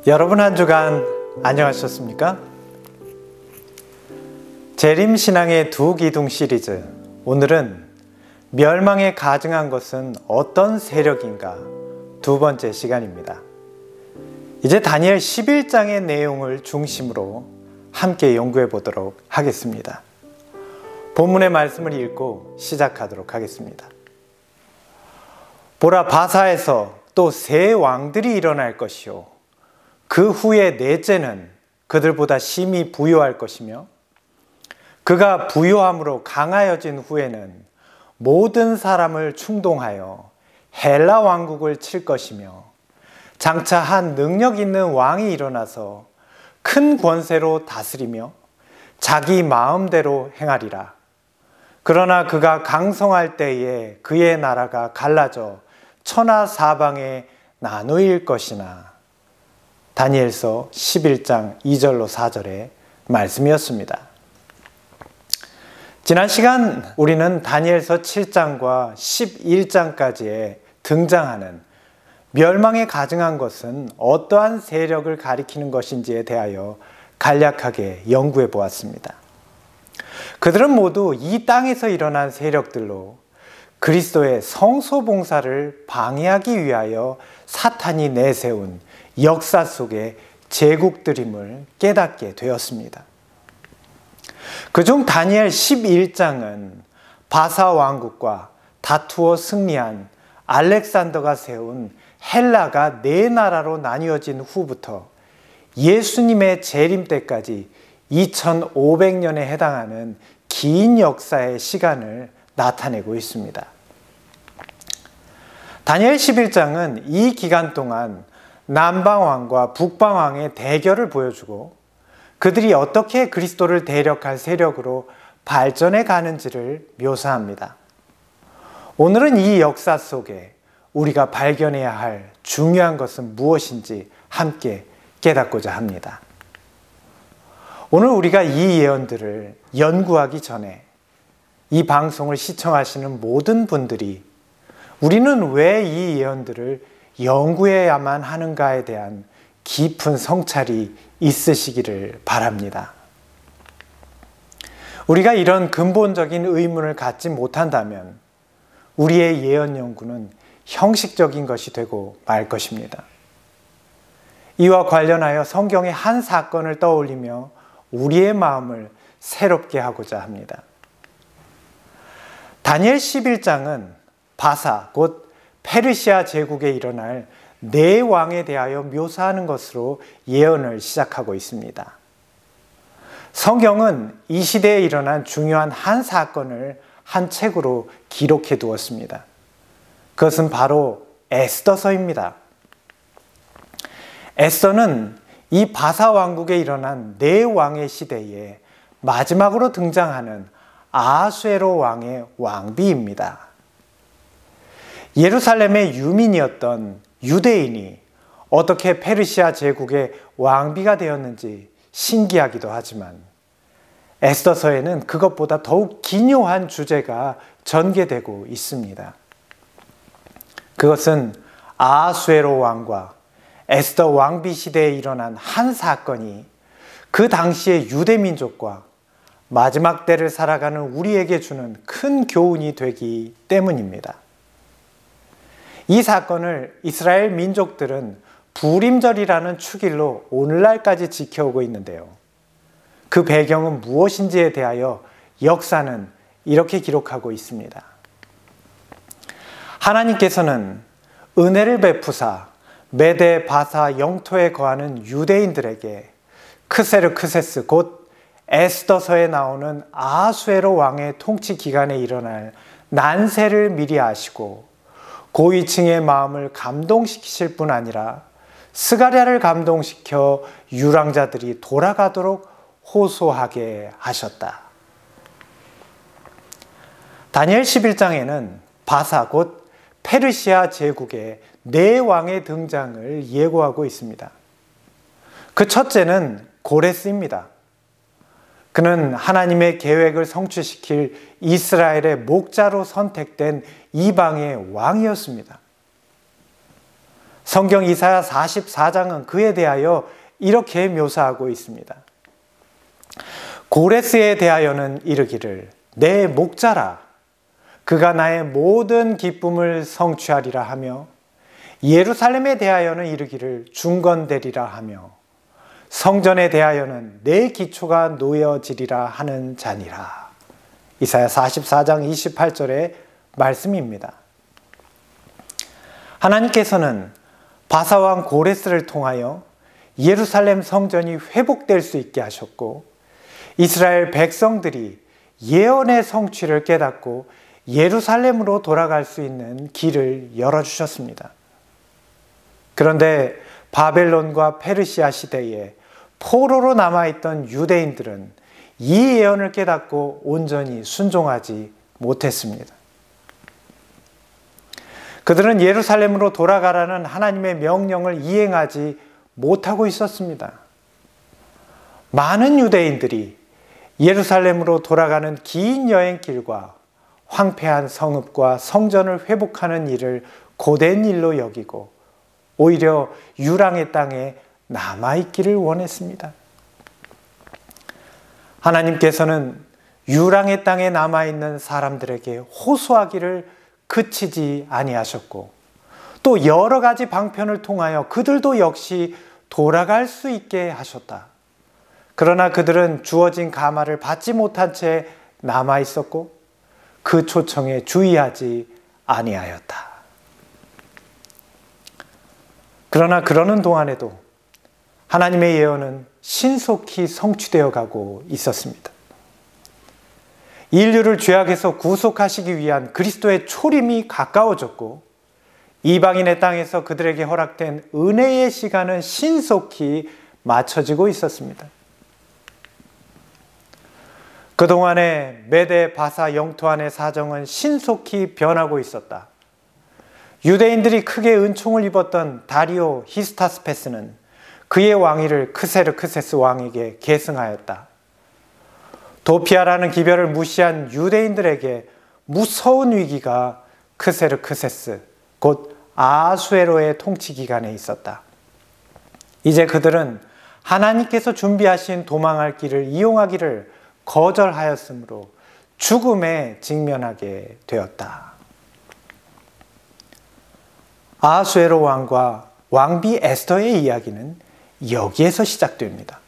여러분 한 주간 안녕하셨습니까? 재림신앙의 두 기둥 시리즈, 오늘은 멸망에 가증한 것은 어떤 세력인가 두 번째 시간입니다. 이제 다니엘 11장의 내용을 중심으로 함께 연구해 보도록 하겠습니다. 본문의 말씀을 읽고 시작하도록 하겠습니다. 보라, 바사에서 또 새 왕들이 일어날 것이요 그 후에 넷째는 그들보다 심히 부요할 것이며 그가 부요함으로 강하여진 후에는 모든 사람을 충동하여 헬라 왕국을 칠 것이며 장차 한 능력 있는 왕이 일어나서 큰 권세로 다스리며 자기 마음대로 행하리라. 그러나 그가 강성할 때에 그의 나라가 갈라져 천하 사방에 나누일 것이나. 다니엘서 11장 2절로 4절의 말씀이었습니다. 지난 시간 우리는 다니엘서 7장과 11장까지에 등장하는 멸망에 가증한 것은 어떠한 세력을 가리키는 것인지에 대하여 간략하게 연구해 보았습니다. 그들은 모두 이 땅에서 일어난 세력들로 그리스도의 성소 봉사를 방해하기 위하여 사탄이 내세운 역사 속의 제국들임을 깨닫게 되었습니다. 그중 다니엘 11장은 바사 왕국과 다투어 승리한 알렉산더가 세운 헬라가 네 나라로 나뉘어진 후부터 예수님의 재림 때까지 2500년에 해당하는 긴 역사의 시간을 나타내고 있습니다. 다니엘 11장은 이 기간 동안 남방왕과 북방왕의 대결을 보여주고 그들이 어떻게 그리스도를 대적할 세력으로 발전해 가는지를 묘사합니다. 오늘은 이 역사 속에 우리가 발견해야 할 중요한 것은 무엇인지 함께 깨닫고자 합니다. 오늘 우리가 이 예언들을 연구하기 전에 이 방송을 시청하시는 모든 분들이 우리는 왜 이 예언들을 연구해야만 하는가에 대한 깊은 성찰이 있으시기를 바랍니다. 우리가 이런 근본적인 의문을 갖지 못한다면 우리의 예언 연구는 형식적인 것이 되고 말 것입니다. 이와 관련하여 성경의 한 사건을 떠올리며 우리의 마음을 새롭게 하고자 합니다. 다니엘 11장은 바사, 곧 페르시아 제국에 일어날 네 왕에 대하여 묘사하는 것으로 예언을 시작하고 있습니다. 성경은 이 시대에 일어난 중요한 한 사건을 한 책으로 기록해 두었습니다. 그것은 바로 에스더서입니다. 에스더는 이 바사 왕국에 일어난 네 왕의 시대에 마지막으로 등장하는 아하수에로 왕의 왕비입니다. 예루살렘의 유민이었던 유대인이 어떻게 페르시아 제국의 왕비가 되었는지 신기하기도 하지만 에스더서에는 그것보다 더욱 기묘한 주제가 전개되고 있습니다. 그것은 아하수에로 왕과 에스더 왕비 시대에 일어난 한 사건이 그 당시의 유대민족과 마지막 때를 살아가는 우리에게 주는 큰 교훈이 되기 때문입니다. 이 사건을 이스라엘 민족들은 부림절이라는 축일로 오늘날까지 지켜오고 있는데요. 그 배경은 무엇인지에 대하여 역사는 이렇게 기록하고 있습니다. 하나님께서는 은혜를 베푸사 메데 바사 영토에 거하는 유대인들에게 크세르크세스 곧 에스더서에 나오는 아하수에로 왕의 통치 기간에 일어날 난세를 미리 아시고 고위층의 마음을 감동시키실 뿐 아니라 스가랴를 감동시켜 유랑자들이 돌아가도록 호소하게 하셨다. 다니엘 11장에는 바사 곧 페르시아 제국의 네 왕의 등장을 예고하고 있습니다. 그 첫째는 고레스입니다. 그는 하나님의 계획을 성취시킬 이스라엘의 목자로 선택된 이방의 왕이었습니다. 성경 이사야 44장은 그에 대하여 이렇게 묘사하고 있습니다. 고레스에 대하여는 이르기를 내 목자라 그가 나의 모든 기쁨을 성취하리라 하며 예루살렘에 대하여는 이르기를 중건되리라 하며 성전에 대하여는 내 기초가 놓여지리라 하는 자니라. 이사야 44장 28절의 말씀입니다. 하나님께서는 바사왕 고레스를 통하여 예루살렘 성전이 회복될 수 있게 하셨고 이스라엘 백성들이 예언의 성취를 깨닫고 예루살렘으로 돌아갈 수 있는 길을 열어주셨습니다. 그런데 바벨론과 페르시아 시대에 포로로 남아있던 유대인들은 이 예언을 깨닫고 온전히 순종하지 못했습니다. 그들은 예루살렘으로 돌아가라는 하나님의 명령을 이행하지 못하고 있었습니다. 많은 유대인들이 예루살렘으로 돌아가는 긴 여행길과 황폐한 성읍과 성전을 회복하는 일을 고된 일로 여기고 오히려 유랑의 땅에 남아있기를 원했습니다. 하나님께서는 유랑의 땅에 남아있는 사람들에게 호소하기를 그치지 아니하셨고 또 여러 가지 방편을 통하여 그들도 역시 돌아갈 수 있게 하셨다. 그러나 그들은 주어진 가마를 받지 못한 채 남아있었고 그 초청에 주의하지 아니하였다. 그러나 그러는 동안에도 하나님의 예언은 신속히 성취되어 가고 있었습니다. 인류를 죄악에서 구속하시기 위한 그리스도의 초림이 가까워졌고 이방인의 땅에서 그들에게 허락된 은혜의 시간은 신속히 맞춰지고 있었습니다. 그동안의 메데 바사 영토 안의 사정은 신속히 변하고 있었다. 유대인들이 크게 은총을 입었던 다리오 히스타스페스는 그의 왕위를 크세르크세스 왕에게 계승하였다. 도피아라는 기별을 무시한 유대인들에게 무서운 위기가 크세르크세스, 곧 아하수에로의 통치 기간에 있었다. 이제 그들은 하나님께서 준비하신 도망할 길을 이용하기를 거절하였으므로 죽음에 직면하게 되었다. 아하수에로 왕과 왕비 에스더의 이야기는 여기에서 시작됩니다.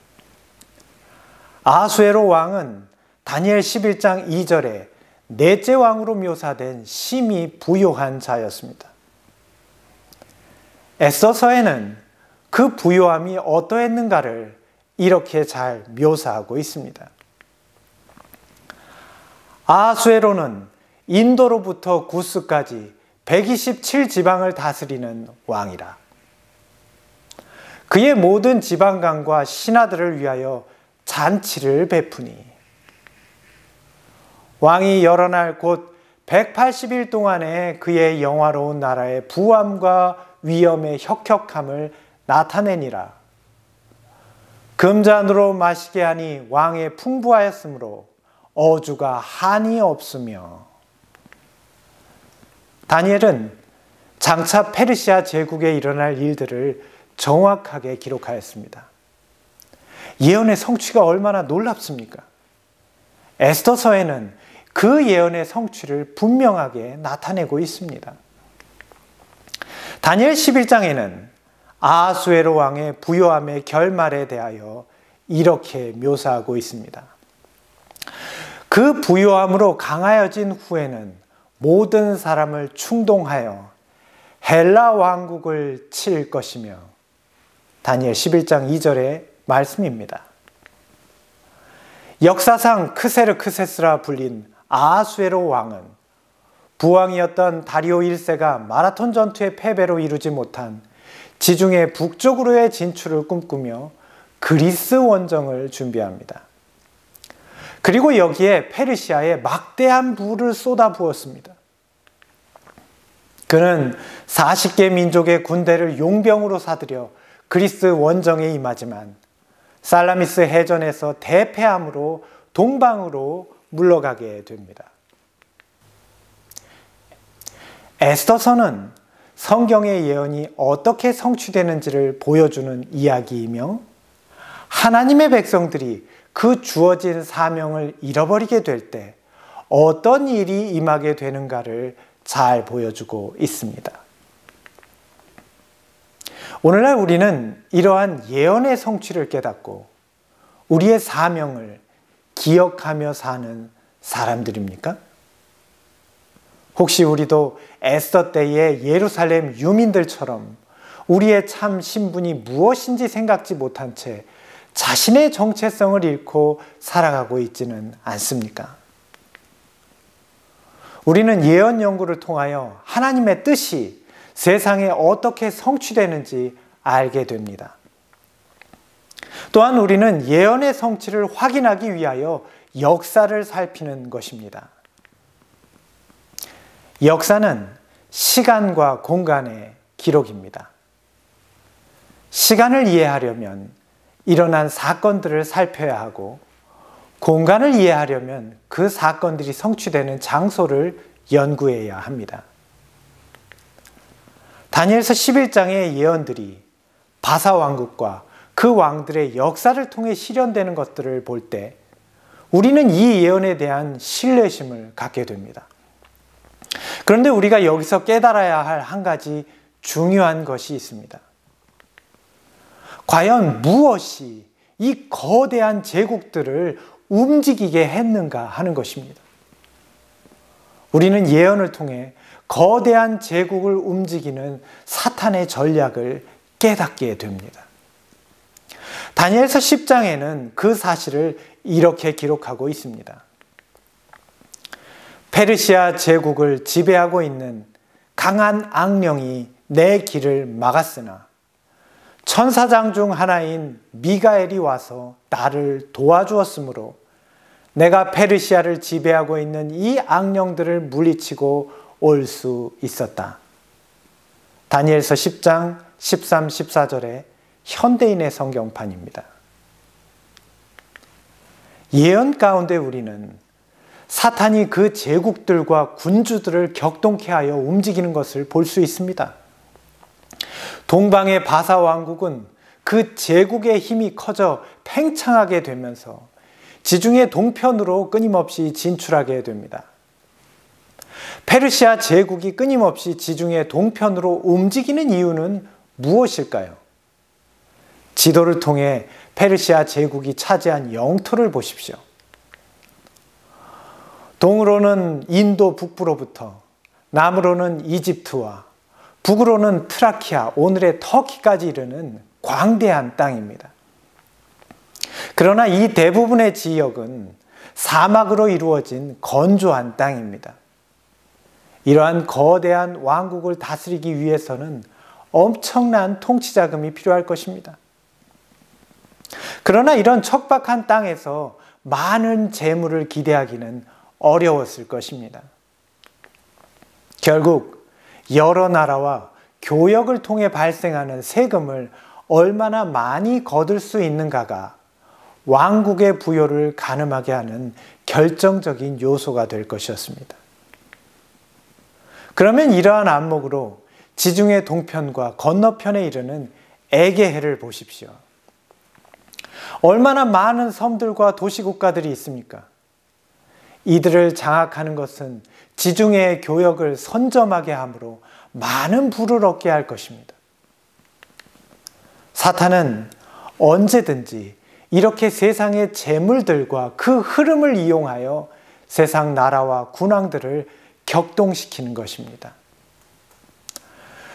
아하수에로 왕은 다니엘 11장 2절에 넷째 왕으로 묘사된 심히 부요한 자였습니다. 에스더서에는 그 부요함이 어떠했는가를 이렇게 잘 묘사하고 있습니다. 아하수에로는 인도로부터 구스까지 127지방을 다스리는 왕이라. 그의 모든 지방간과 신하들을 위하여 잔치를 베푸니 왕이 여러 날 곧 180일 동안에 그의 영화로운 나라의 부함과 위엄의 혁혁함을 나타내니라. 금잔으로 마시게 하니 왕의 풍부하였으므로 어주가 한이 없으며. 다니엘은 장차 페르시아 제국에 일어날 일들을 정확하게 기록하였습니다. 예언의 성취가 얼마나 놀랍습니까? 에스더서에는 그 예언의 성취를 분명하게 나타내고 있습니다. 다니엘 11장에는 아하수에로 왕의 부요함의 결말에 대하여 이렇게 묘사하고 있습니다. 그 부요함으로 강하여진 후에는 모든 사람을 충동하여 헬라 왕국을 칠 것이며, 다니엘 11장 2절의 말씀입니다. 역사상 크세르크세스라 불린 아하수에로 왕은 부왕이었던 다리오 1세가 마라톤 전투의 패배로 이루지 못한 지중해 북쪽으로의 진출을 꿈꾸며 그리스 원정을 준비합니다. 그리고 여기에 페르시아에 막대한 부를 쏟아부었습니다. 그는 40개 민족의 군대를 용병으로 사들여 그리스 원정에 임하지만 살라미스 해전에서 대패함으로 동방으로 물러가게 됩니다. 에스더서는 성경의 예언이 어떻게 성취되는지를 보여주는 이야기이며 하나님의 백성들이 그 주어진 사명을 잃어버리게 될 때 어떤 일이 임하게 되는가를 잘 보여주고 있습니다. 오늘날 우리는 이러한 예언의 성취를 깨닫고 우리의 사명을 기억하며 사는 사람들입니까? 혹시 우리도 에스더 때의 예루살렘 유민들처럼 우리의 참 신분이 무엇인지 생각지 못한 채 자신의 정체성을 잃고 살아가고 있지는 않습니까? 우리는 예언 연구를 통하여 하나님의 뜻이 세상에 어떻게 성취되는지 알게 됩니다. 또한 우리는 예언의 성취를 확인하기 위하여 역사를 살피는 것입니다. 역사는 시간과 공간의 기록입니다. 시간을 이해하려면 일어난 사건들을 살펴야 하고 공간을 이해하려면 그 사건들이 성취되는 장소를 연구해야 합니다. 다니엘서 11장의 예언들이 바사왕국과 그 왕들의 역사를 통해 실현되는 것들을 볼 때 우리는 이 예언에 대한 신뢰심을 갖게 됩니다. 그런데 우리가 여기서 깨달아야 할 한 가지 중요한 것이 있습니다. 과연 무엇이 이 거대한 제국들을 움직이게 했는가 하는 것입니다. 우리는 예언을 통해 거대한 제국을 움직이는 사탄의 전략을 깨닫게 됩니다. 다니엘서 10장에는 그 사실을 이렇게 기록하고 있습니다. 페르시아 제국을 지배하고 있는 강한 악령이 내 길을 막았으나 천사장 중 하나인 미가엘이 와서 나를 도와주었으므로 내가 페르시아를 지배하고 있는 이 악령들을 물리치고 올 수 있었다. 다니엘서 10장 13, 14절의 현대인의 성경판입니다. 예언 가운데 우리는 사탄이 그 제국들과 군주들을 격동케 하여 움직이는 것을 볼 수 있습니다. 동방의 바사 왕국은 그 제국의 힘이 커져 팽창하게 되면서 지중해 동편으로 끊임없이 진출하게 됩니다. 페르시아 제국이 끊임없이 지중해 동편으로 움직이는 이유는 무엇일까요? 지도를 통해 페르시아 제국이 차지한 영토를 보십시오. 동으로는 인도 북부로부터, 남으로는 이집트와 북으로는 트라키아, 오늘의 터키까지 이르는 광대한 땅입니다. 그러나 이 대부분의 지역은 사막으로 이루어진 건조한 땅입니다. 이러한 거대한 왕국을 다스리기 위해서는 엄청난 통치 자금이 필요할 것입니다. 그러나 이런 척박한 땅에서 많은 재물을 기대하기는 어려웠을 것입니다. 결국 여러 나라와 교역을 통해 발생하는 세금을 얼마나 많이 거둘 수 있는가가 왕국의 부요를 가늠하게 하는 결정적인 요소가 될 것이었습니다. 그러면 이러한 안목으로 지중해 동편과 건너편에 이르는 에게해를 보십시오. 얼마나 많은 섬들과 도시국가들이 있습니까? 이들을 장악하는 것은 지중해의 교역을 선점하게 하므로 많은 부를 얻게 할 것입니다. 사탄은 언제든지 이렇게 세상의 재물들과 그 흐름을 이용하여 세상 나라와 군왕들을 격동시키는 것입니다.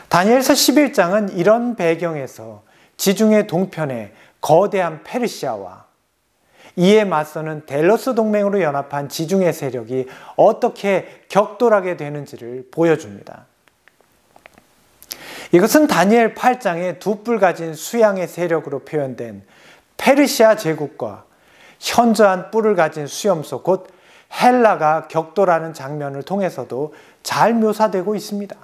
다니엘서 11장은 이런 배경에서 지중해 동편의 거대한 페르시아와 이에 맞서는 델로스 동맹으로 연합한 지중해 세력이 어떻게 격돌하게 되는지를 보여줍니다. 이것은 다니엘 8장에 두 뿔 가진 수양의 세력으로 표현된 페르시아 제국과 현저한 뿔을 가진 수염소 곧 헬라가 격돌하는 장면을 통해서도 잘 묘사되고 있습니다.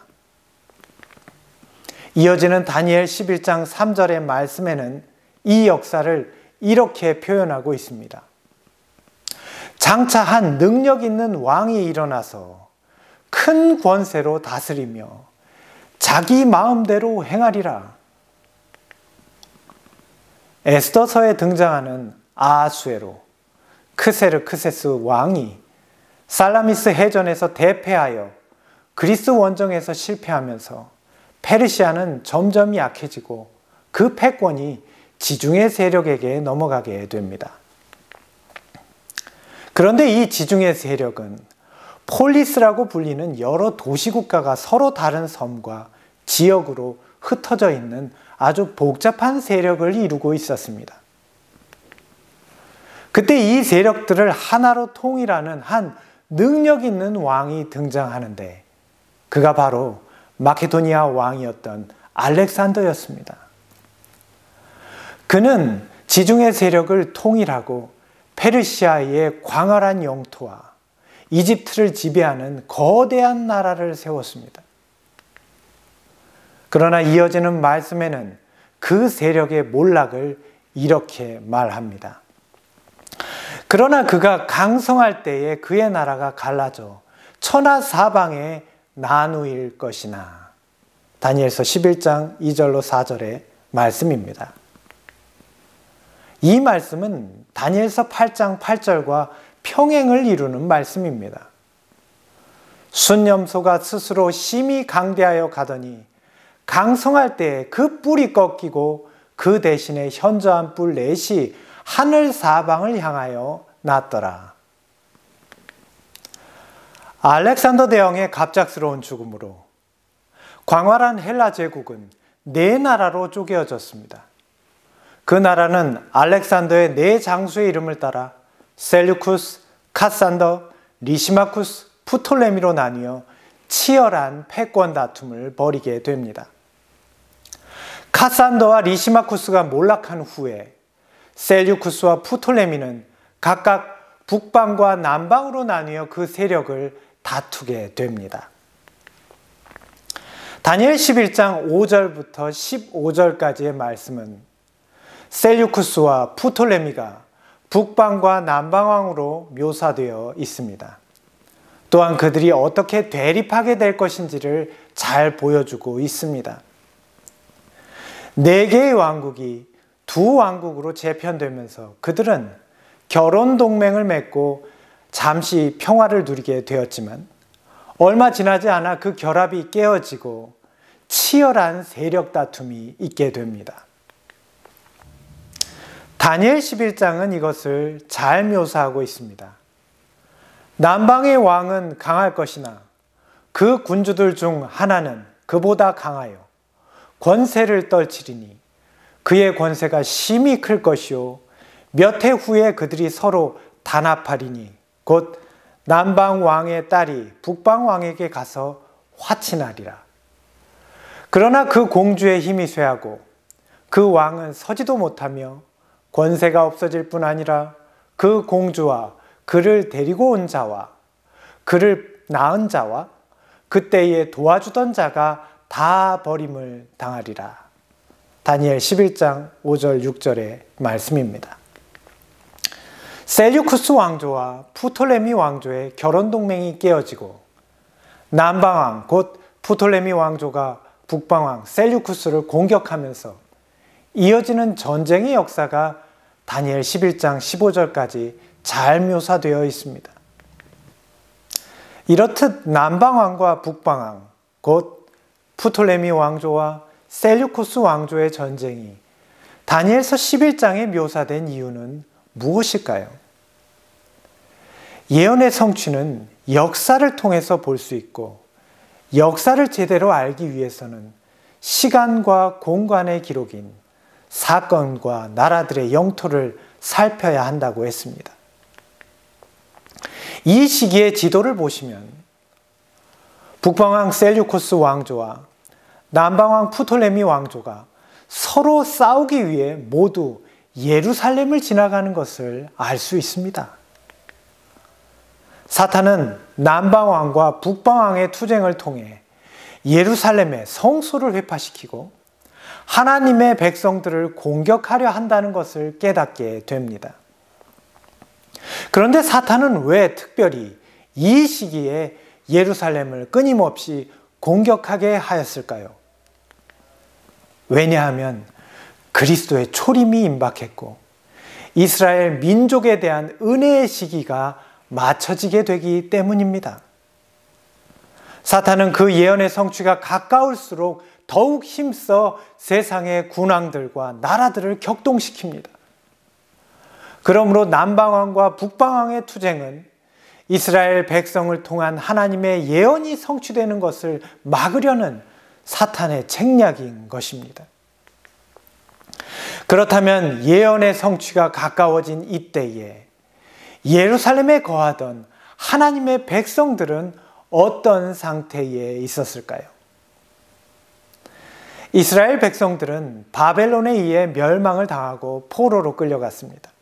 이어지는 다니엘 11장 3절의 말씀에는 이 역사를 이렇게 표현하고 있습니다. 장차 한 능력 있는 왕이 일어나서 큰 권세로 다스리며 자기 마음대로 행하리라. 에스더서에 등장하는 아하수에로, 크세르크세스 왕이 살라미스 해전에서 대패하여 그리스 원정에서 실패하면서 페르시아는 점점 약해지고 그 패권이 지중해 세력에게 넘어가게 됩니다. 그런데 이 지중해 세력은 폴리스라고 불리는 여러 도시국가가 서로 다른 섬과 지역으로 흩어져 있는 아주 복잡한 세력을 이루고 있었습니다. 그때 이 세력들을 하나로 통일하는 한 능력 있는 왕이 등장하는데 그가 바로 마케도니아 왕이었던 알렉산더였습니다. 그는 지중해 세력을 통일하고 페르시아의 광활한 영토와 이집트를 지배하는 거대한 나라를 세웠습니다. 그러나 이어지는 말씀에는 그 세력의 몰락을 이렇게 말합니다. 그러나 그가 강성할 때에 그의 나라가 갈라져 천하사방에 나누일 것이나. 다니엘서 11장 2절로 4절의 말씀입니다. 이 말씀은 다니엘서 8장 8절과 평행을 이루는 말씀입니다. 순념소가 스스로 심히 강대하여 가더니 강성할 때에 그 뿔이 꺾이고 그 대신에 현저한 뿔 넷이 하늘 사방을 향하여 났더라. 알렉산더 대왕의 갑작스러운 죽음으로 광활한 헬라 제국은 네 나라로 쪼개어졌습니다. 그 나라는 알렉산더의 네 장수의 이름을 따라 셀류쿠스, 카산더, 리시마쿠스, 프톨레미로 나뉘어 치열한 패권 다툼을 벌이게 됩니다. 카산더와 리시마쿠스가 몰락한 후에 셀류쿠스와 프톨레미는 각각 북방과 남방으로 나뉘어 그 세력을 다투게 됩니다. 다니엘 11장 5절부터 15절까지의 말씀은 셀류쿠스와 프톨레미가 북방과 남방왕으로 묘사되어 있습니다. 또한 그들이 어떻게 대립하게 될 것인지를 잘 보여주고 있습니다. 네 개의 왕국이 두 왕국으로 재편되면서 그들은 결혼 동맹을 맺고 잠시 평화를 누리게 되었지만 얼마 지나지 않아 그 결합이 깨어지고 치열한 세력 다툼이 있게 됩니다. 다니엘 11장은 이것을 잘 묘사하고 있습니다. 남방의 왕은 강할 것이나 그 군주들 중 하나는 그보다 강하여 권세를 떨치리니 그의 권세가 심히 클 것이요 몇 해 후에 그들이 서로 단합하리니 곧 남방 왕의 딸이 북방 왕에게 가서 화친하리라. 그러나 그 공주의 힘이 쇠하고 그 왕은 서지도 못하며 권세가 없어질 뿐 아니라 그 공주와 그를 데리고 온 자와 그를 낳은 자와 그때에 도와주던 자가 다 버림을 당하리라. 다니엘 11장 5절 6절의 말씀입니다. 셀류쿠스 왕조와 프톨레미 왕조의 결혼 동맹이 깨어지고 남방왕 곧 프톨레미 왕조가 북방왕 셀류쿠스를 공격하면서 이어지는 전쟁의 역사가 다니엘 11장 15절까지 잘 묘사되어 있습니다. 이렇듯 남방왕과 북방왕 곧 프톨레미 왕조와 셀류쿠스 왕조의 전쟁이 다니엘서 11장에 묘사된 이유는 무엇일까요? 예언의 성취는 역사를 통해서 볼 수 있고 역사를 제대로 알기 위해서는 시간과 공간의 기록인 사건과 나라들의 영토를 살펴야 한다고 했습니다. 이 시기의 지도를 보시면 북방왕 셀류쿠스 왕조와 남방왕 프톨레미 왕조가 서로 싸우기 위해 모두 예루살렘을 지나가는 것을 알 수 있습니다. 사탄은 남방왕과 북방왕의 투쟁을 통해 예루살렘의 성소를 회파시키고 하나님의 백성들을 공격하려 한다는 것을 깨닫게 됩니다. 그런데 사탄은 왜 특별히 이 시기에 예루살렘을 끊임없이 공격하게 하였을까요? 왜냐하면 그리스도의 초림이 임박했고 이스라엘 민족에 대한 은혜의 시기가 맞춰지게 되기 때문입니다. 사탄은 그 예언의 성취가 가까울수록 더욱 힘써 세상의 군왕들과 나라들을 격동시킵니다. 그러므로 남방왕과 북방왕의 투쟁은 이스라엘 백성을 통한 하나님의 예언이 성취되는 것을 막으려는 사탄의 책략인 것입니다. 그렇다면 예언의 성취가 가까워진 이때에 예루살렘에 거하던 하나님의 백성들은 어떤 상태에 있었을까요? 이스라엘 백성들은 바벨론에 의해 멸망을 당하고 포로로 끌려갔습니다.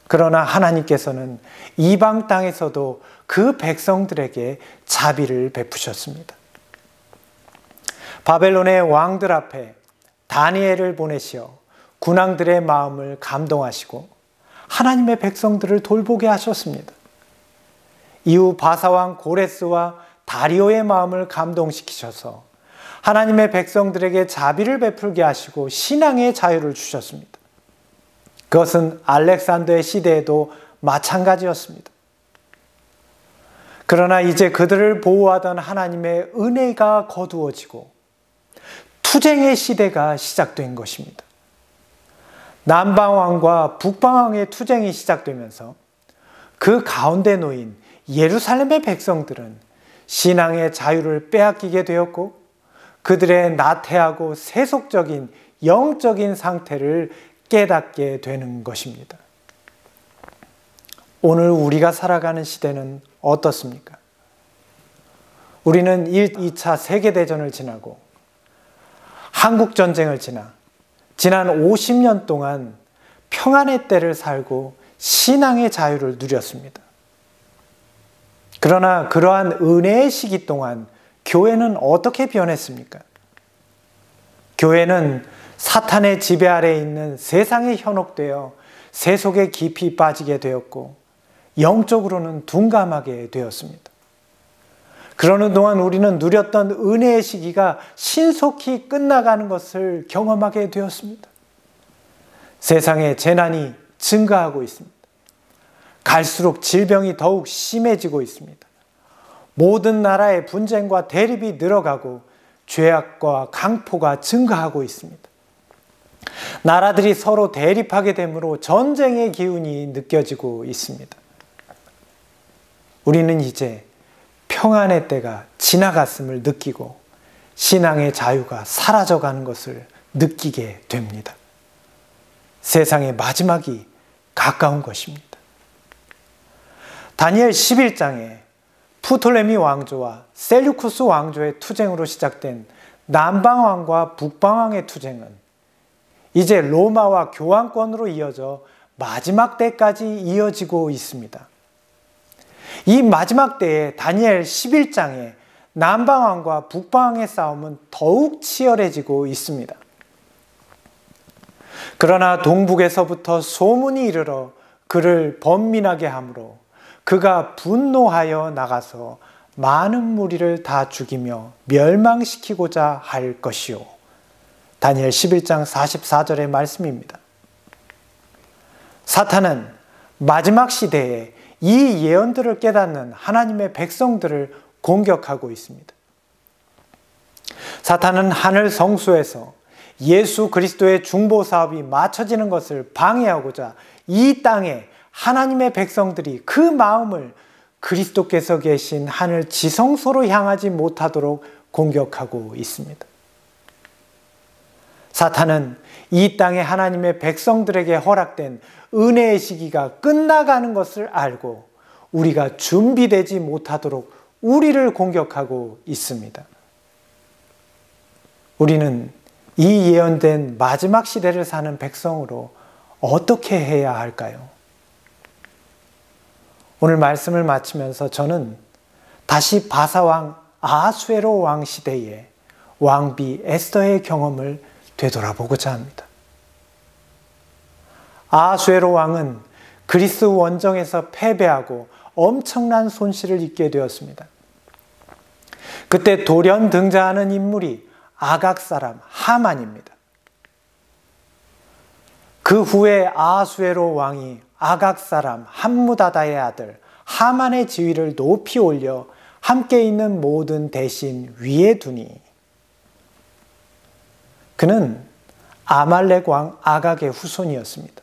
그러나 하나님께서는 이방 땅에서도 그 백성들에게 자비를 베푸셨습니다. 바벨론의 왕들 앞에 다니엘을 보내시어 군왕들의 마음을 감동하시고 하나님의 백성들을 돌보게 하셨습니다. 이후 바사왕 고레스와 다리오의 마음을 감동시키셔서 하나님의 백성들에게 자비를 베풀게 하시고 신앙의 자유를 주셨습니다. 그것은 알렉산더의 시대에도 마찬가지였습니다. 그러나 이제 그들을 보호하던 하나님의 은혜가 거두어지고 투쟁의 시대가 시작된 것입니다. 남방왕과 북방왕의 투쟁이 시작되면서 그 가운데 놓인 예루살렘의 백성들은 신앙의 자유를 빼앗기게 되었고 그들의 나태하고 세속적인 영적인 상태를 깨닫게 되는 것입니다. 오늘 우리가 살아가는 시대는 어떻습니까? 우리는 1, 2차 세계대전을 지나고 한국전쟁을 지난 50년 동안 평안의 때를 살고 신앙의 자유를 누렸습니다. 그러나 그러한 은혜의 시기 동안 교회는 어떻게 변했습니까? 교회는 사탄의 지배 아래에 있는 세상에 현혹되어 세속에 깊이 빠지게 되었고 영적으로는 둔감하게 되었습니다. 그러는 동안 우리는 누렸던 은혜의 시기가 신속히 끝나가는 것을 경험하게 되었습니다. 세상에 재난이 증가하고 있습니다. 갈수록 질병이 더욱 심해지고 있습니다. 모든 나라의 분쟁과 대립이 늘어가고 죄악과 강포가 증가하고 있습니다. 나라들이 서로 대립하게 되므로 전쟁의 기운이 느껴지고 있습니다. 우리는 이제 평안의 때가 지나갔음을 느끼고 신앙의 자유가 사라져가는 것을 느끼게 됩니다. 세상의 마지막이 가까운 것입니다. 다니엘 11장에 프톨레미 왕조와 셀루쿠스 왕조의 투쟁으로 시작된 남방왕과 북방왕의 투쟁은 이제 로마와 교황권으로 이어져 마지막 때까지 이어지고 있습니다. 이 마지막 때에 다니엘 11장에 남방왕과 북방왕의 싸움은 더욱 치열해지고 있습니다. 그러나 동북에서부터 소문이 이르러 그를 번민하게 하므로 그가 분노하여 나가서 많은 무리를 다 죽이며 멸망시키고자 할 것이요. 다니엘 11장 44절의 말씀입니다. 사탄은 마지막 시대에 이 예언들을 깨닫는 하나님의 백성들을 공격하고 있습니다. 사탄은 하늘 성소에서 예수 그리스도의 중보 사업이 마쳐지는 것을 방해하고자 이 땅에 하나님의 백성들이 그 마음을 그리스도께서 계신 하늘 지성소로 향하지 못하도록 공격하고 있습니다. 사탄은 이 땅에 하나님의 백성들에게 허락된 은혜의 시기가 끝나가는 것을 알고 우리가 준비되지 못하도록 우리를 공격하고 있습니다. 우리는 이 예언된 마지막 시대를 사는 백성으로 어떻게 해야 할까요? 오늘 말씀을 마치면서 저는 다시 바사왕 아하수에로 왕 시대의 왕비 에스더의 경험을 되돌아보고자 합니다. 아하수에로 왕은 그리스 원정에서 패배하고 엄청난 손실을 입게 되었습니다. 그때 돌연 등장하는 인물이 아각 사람 하만입니다. 그 후에 아하수에로 왕이 아각 사람 함무다다의 아들 하만의 지위를 높이 올려 함께 있는 모든 대신 위에 두니 그는 아말렉 왕 아각의 후손이었습니다.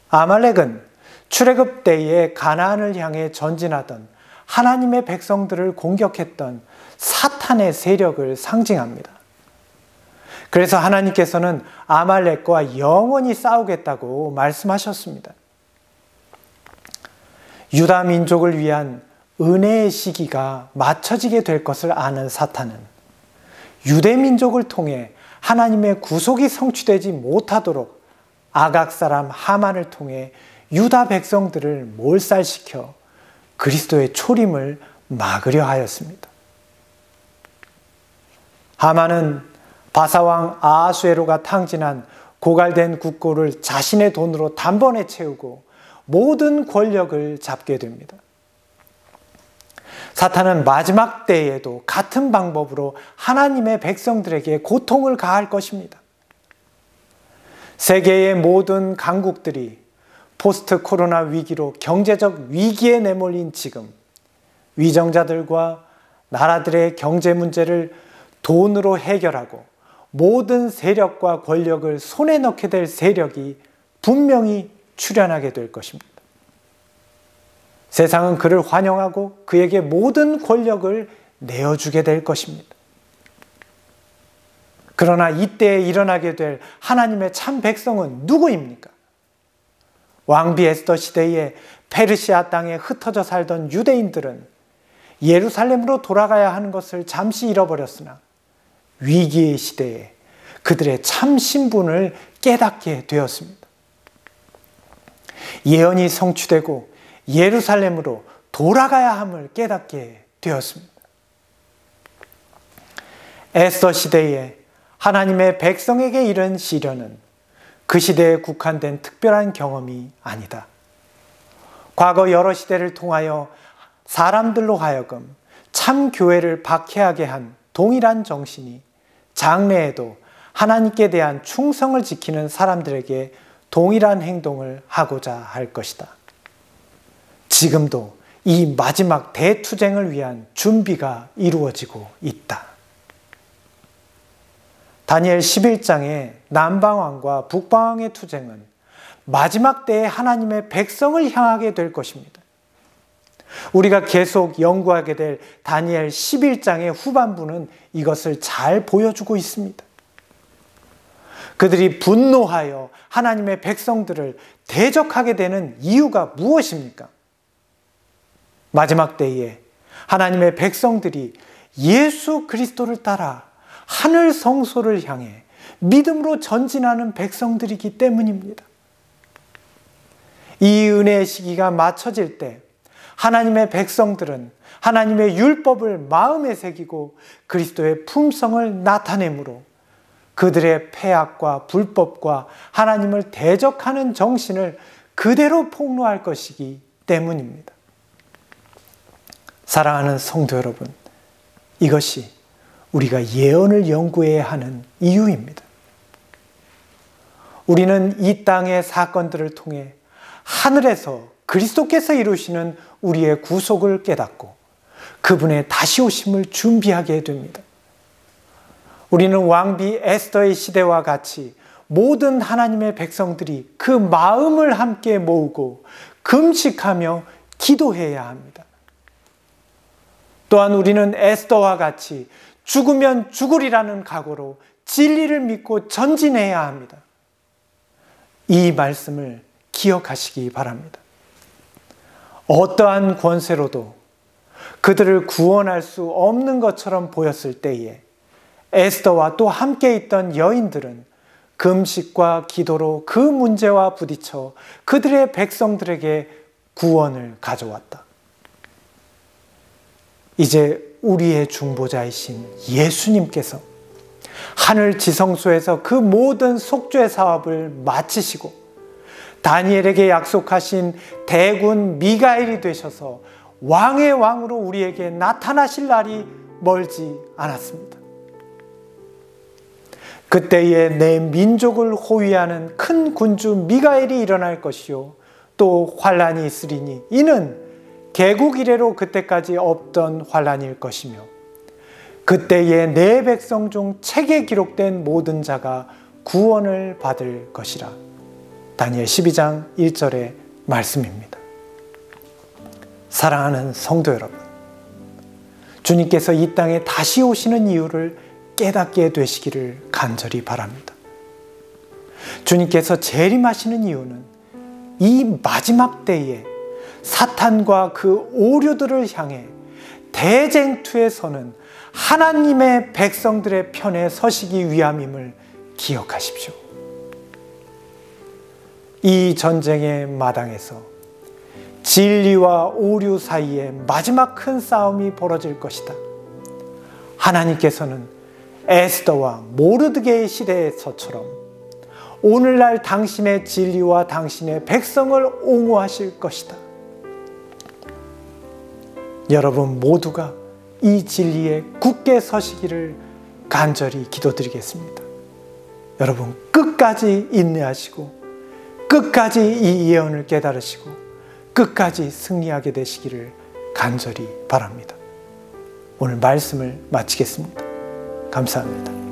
아말렉은 출애굽 때에 가나안을 향해 전진하던 하나님의 백성들을 공격했던 사탄의 세력을 상징합니다. 그래서 하나님께서는 아말렉과 영원히 싸우겠다고 말씀하셨습니다. 유다 민족을 위한 은혜의 시기가 맞춰지게 될 것을 아는 사탄은 유대 민족을 통해 하나님의 구속이 성취되지 못하도록 아각 사람 하만을 통해 유다 백성들을 몰살시켜 그리스도의 초림을 막으려 하였습니다. 하만은 바사왕 아하수에로가 탕진한 고갈된 국고를 자신의 돈으로 단번에 채우고 모든 권력을 잡게 됩니다. 사탄은 마지막 때에도 같은 방법으로 하나님의 백성들에게 고통을 가할 것입니다. 세계의 모든 강국들이 포스트 코로나 위기로 경제적 위기에 내몰린 지금 위정자들과 나라들의 경제 문제를 돈으로 해결하고 모든 세력과 권력을 손에 넣게 될 세력이 분명히 출현하게 될 것입니다. 세상은 그를 환영하고 그에게 모든 권력을 내어주게 될 것입니다. 그러나 이때에 일어나게 될 하나님의 참 백성은 누구입니까? 왕비 에스더 시대에 페르시아 땅에 흩어져 살던 유대인들은 예루살렘으로 돌아가야 하는 것을 잠시 잃어버렸으나 위기의 시대에 그들의 참 신분을 깨닫게 되었습니다. 예언이 성취되고 예루살렘으로 돌아가야 함을 깨닫게 되었습니다. 에스더 시대에 하나님의 백성에게 이른 시련은 그 시대에 국한된 특별한 경험이 아니다. 과거 여러 시대를 통하여 사람들로 하여금 참 교회를 박해하게 한 동일한 정신이 장래에도 하나님께 대한 충성을 지키는 사람들에게 동일한 행동을 하고자 할 것이다. 지금도 이 마지막 대투쟁을 위한 준비가 이루어지고 있다. 다니엘 11장의 남방왕과 북방왕의 투쟁은 마지막 때에 하나님의 백성을 향하게 될 것입니다. 우리가 계속 연구하게 될 다니엘 11장의 후반부는 이것을 잘 보여주고 있습니다. 그들이 분노하여 하나님의 백성들을 대적하게 되는 이유가 무엇입니까? 마지막 때에 하나님의 백성들이 예수 그리스도를 따라 하늘 성소를 향해 믿음으로 전진하는 백성들이기 때문입니다. 이 은혜의 시기가 맞춰질 때 하나님의 백성들은 하나님의 율법을 마음에 새기고 그리스도의 품성을 나타내므로 그들의 패악과 불법과 하나님을 대적하는 정신을 그대로 폭로할 것이기 때문입니다. 사랑하는 성도 여러분, 이것이 우리가 예언을 연구해야 하는 이유입니다. 우리는 이 땅의 사건들을 통해 하늘에서 그리스도께서 이루시는 우리의 구속을 깨닫고 그분의 다시 오심을 준비하게 됩니다. 우리는 왕비 에스더의 시대와 같이 모든 하나님의 백성들이 그 마음을 함께 모으고 금식하며 기도해야 합니다. 또한 우리는 에스더와 같이 죽으면 죽으리라는 각오로 진리를 믿고 전진해야 합니다. 이 말씀을 기억하시기 바랍니다. 어떠한 권세로도 그들을 구원할 수 없는 것처럼 보였을 때에 에스더와 또 함께 있던 여인들은 금식과 기도로 그 문제와 부딪혀 그들의 백성들에게 구원을 가져왔다. 이제 우리의 중보자이신 예수님께서 하늘 지성소에서 그 모든 속죄 사업을 마치시고 다니엘에게 약속하신 대군 미가엘이 되셔서 왕의 왕으로 우리에게 나타나실 날이 멀지 않았습니다. 그때에 내 민족을 호위하는 큰 군주 미가엘이 일어날 것이요 또 환란이 있으리니 이는 개국 이래로 그때까지 없던 환란일 것이며 그때에 내 백성 중 책에 기록된 모든 자가 구원을 받을 것이라. 다니엘 12장 1절의 말씀입니다. 사랑하는 성도 여러분, 주님께서 이 땅에 다시 오시는 이유를 깨닫게 되시기를 간절히 바랍니다. 주님께서 재림하시는 이유는 이 마지막 때에 사탄과 그 오류들을 향해 대쟁투에 서는 하나님의 백성들의 편에 서시기 위함임을 기억하십시오. 이 전쟁의 마당에서 진리와 오류 사이에 마지막 큰 싸움이 벌어질 것이다. 하나님께서는 에스더와 모르드게의 시대에서처럼 오늘날 당신의 진리와 당신의 백성을 옹호하실 것이다. 여러분 모두가 이 진리에 굳게 서시기를 간절히 기도드리겠습니다. 여러분 끝까지 인내하시고 끝까지 이 예언을 깨달으시고 끝까지 승리하게 되시기를 간절히 바랍니다. 오늘 말씀을 마치겠습니다. 감사합니다.